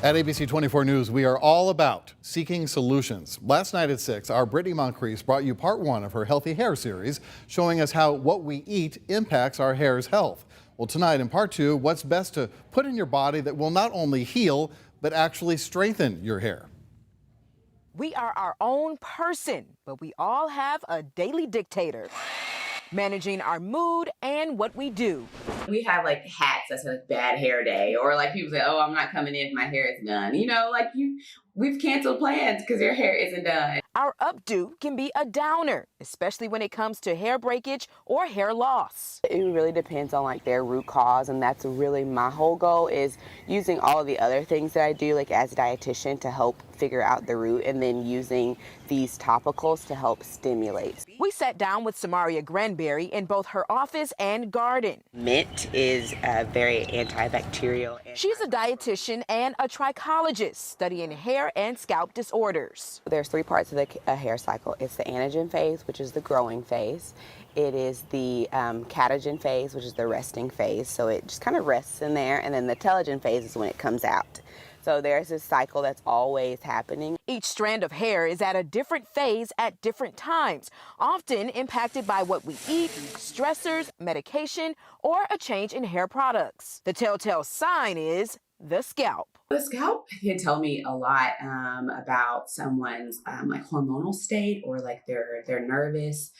At ABC 24 News, we are all about seeking solutions. Last night at 6, our Brittany Moncrief brought you part 1 of her Healthy Hair series, showing us how what we eat impacts our hair's health. Well, tonight in part 2, what's best to put in your body that will not only heal, but actually strengthen your hair. We are our own person, but we all have a daily dictator, managing our mood and what we do. We have like hats that say like bad hair day, or like people say, oh, I'm not coming in if my hair is done. We've canceled plans because your hair isn't done. Our updo can be a downer, especially when it comes to hair breakage or hair loss. It really depends on like their root cause, and that's really my whole goal, is using all of the other things that I do like as a dietitian to help figure out the root, and then using these topicals to help stimulate. We sat down with Samaria Grandberry in both her office and garden. Mint is very antibacterial. She's a dietitian and a trichologist studying hair and scalp disorders. There's 3 parts of the hair cycle. It's the anagen phase, which is the growing phase. It is the catagen phase, which is the resting phase. So it just kind of rests in there. And then the telogen phase is when it comes out. So there's this cycle that's always happening. Each strand of hair is at a different phase at different times, often impacted by what we eat, stressors, medication, or a change in hair products. The telltale sign is the scalp. The scalp can tell me a lot about someone's like hormonal state, or like their nervous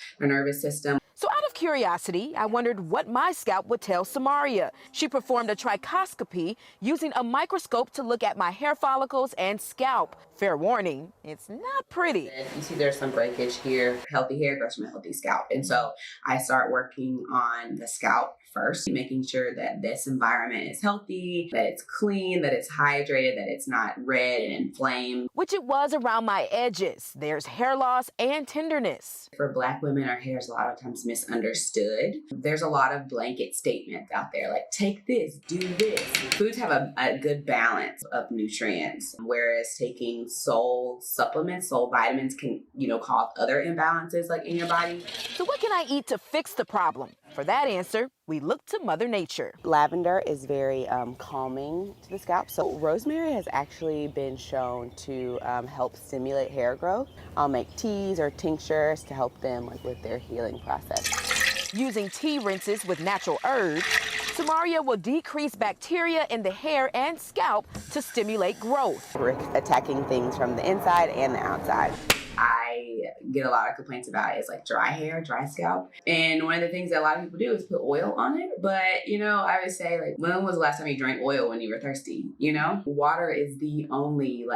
system. So out of curiosity, I wondered what my scalp would tell Samaria. She performed a trichoscopy using a microscope to look at my hair follicles and scalp. Fair warning, it's not pretty. You see there's some breakage here. Healthy hair grows from a healthy scalp. And so I start working on the scalp first, making sure that this environment is healthy, that it's clean, that it's hydrated, that it's not red and inflamed. Which it was around my edges. There's hair loss and tenderness. For Black women, our hair is a lot of times misunderstood. There's a lot of blanket statements out there, like take this, do this. Foods have a good balance of nutrients, whereas taking soul supplements, soul vitamins can, cause other imbalances like in your body. So what can I eat to fix the problem? For that answer, we look to Mother Nature. Lavender is very calming to the scalp. So rosemary has actually been shown to help stimulate hair growth. I'll make teas or tinctures to help them with their healing process. Using tea rinses with natural herbs, Samaria will decrease bacteria in the hair and scalp to stimulate growth. We're attacking things from the inside and the outside. I get a lot of complaints about is like dry hair, dry scalp. And one of the things that a lot of people do is put oil on it. But, I would say, like, when was the last time you drank oil when you were thirsty? Water is the only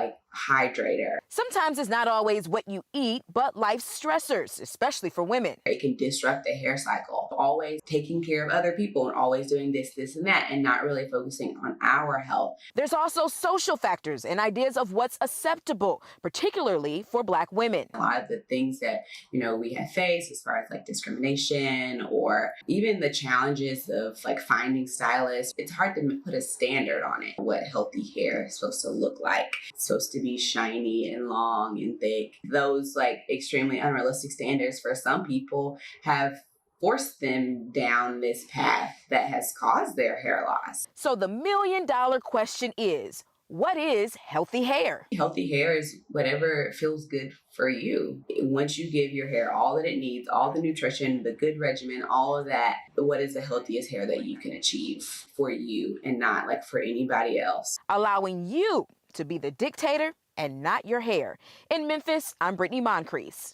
hydrator. Sometimes it's not always what you eat, but life's stressors, especially for women. It can disrupt the hair cycle. Always taking care of other people and always doing this, and that, and not really focusing on our health. There's also social factors and ideas of what's acceptable, particularly for Black women. A lot of the things that, we have faced as far as discrimination, or even the challenges of finding stylists, it's hard to put a standard on it. What healthy hair is supposed to look like. It's supposed to be shiny and long and thick. Those extremely unrealistic standards for some people have forced them down this path that has caused their hair loss. So the million-dollar question is, what is healthy hair? Healthy hair is whatever feels good for you. Once you give your hair all that it needs, all the nutrition, the good regimen, all of that, what is the healthiest hair that you can achieve for you and not for anybody else? Allowing you to be the dictator and not your hair. In Memphis, I'm Brittany Moncrief.